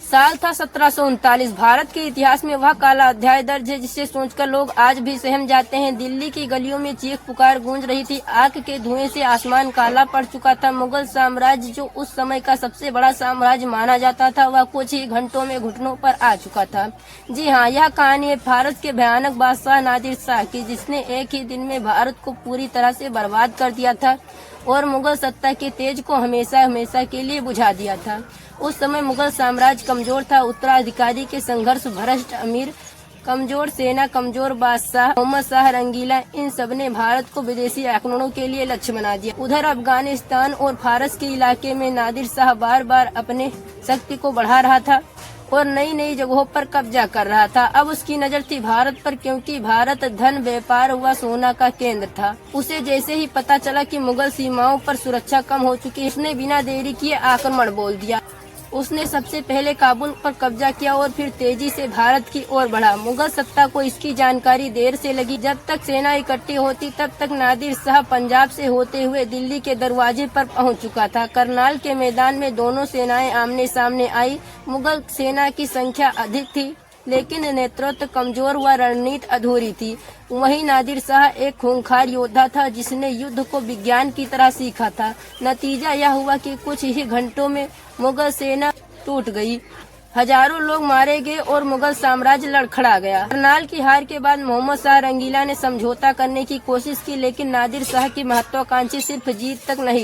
साल था 1739। भारत के इतिहास में वह काला अध्याय दर्ज है जिसे सोचकर लोग आज भी सहम जाते हैं। दिल्ली की गलियों में चीख पुकार गूंज रही थी। आग के धुएं से आसमान काला पड़ चुका था। मुगल साम्राज्य, जो उस समय का सबसे बड़ा साम्राज्य माना जाता था, वह कुछ ही घंटों में घुटनों पर आ चुका था। जी हाँ, यह कहानी है भारत के भयानक बादशाह नादिर शाह की, जिसने एक ही दिन में भारत को पूरी तरह से बर्बाद कर दिया था और मुगल सत्ता के तेज को हमेशा हमेशा के लिए बुझा दिया था। उस समय मुगल साम्राज्य कमजोर था। उत्तराधिकारी के संघर्ष, भ्रष्ट अमीर, कमजोर सेना, कमजोर बादशाह, मोहम्मद शाह रंगीला, इन सब ने भारत को विदेशी आक्रमणों के लिए लक्ष्य बना दिया। उधर अफगानिस्तान और फारस के इलाके में नादिर शाह बार बार अपने शक्ति को बढ़ा रहा था और नई नई जगहों पर कब्जा कर रहा था। अब उसकी नजर थी भारत पर, क्योंकि भारत धन, व्यापार व सोना का केंद्र था। उसे जैसे ही पता चला कि मुगल सीमाओं पर सुरक्षा कम हो चुकी है, उसने बिना देरी किए आक्रमण बोल दिया। उसने सबसे पहले काबुल पर कब्जा किया और फिर तेजी से भारत की ओर बढ़ा। मुगल सत्ता को इसकी जानकारी देर से लगी। जब तक सेना इकट्ठी होती, तब तक नादिर शाह पंजाब से होते हुए दिल्ली के दरवाजे पर पहुंच चुका था। करनाल के मैदान में दोनों सेनाएं आमने सामने आई। मुगल सेना की संख्या अधिक थी, लेकिन नेतृत्व कमजोर व रणनीति अधूरी थी। वहीं नादिर शाह एक खूंखार योद्धा था, जिसने युद्ध को विज्ञान की तरह सीखा था। नतीजा यह हुआ कि कुछ ही घंटों में मुगल सेना टूट गई। हजारों लोग मारे गए और मुगल साम्राज्य लड़खड़ा गया। करनाल की हार के बाद मोहम्मद शाह रंगीला ने समझौता करने की कोशिश की, लेकिन नादिर शाह की महत्वाकांक्षी सिर्फ जीत तक नहीं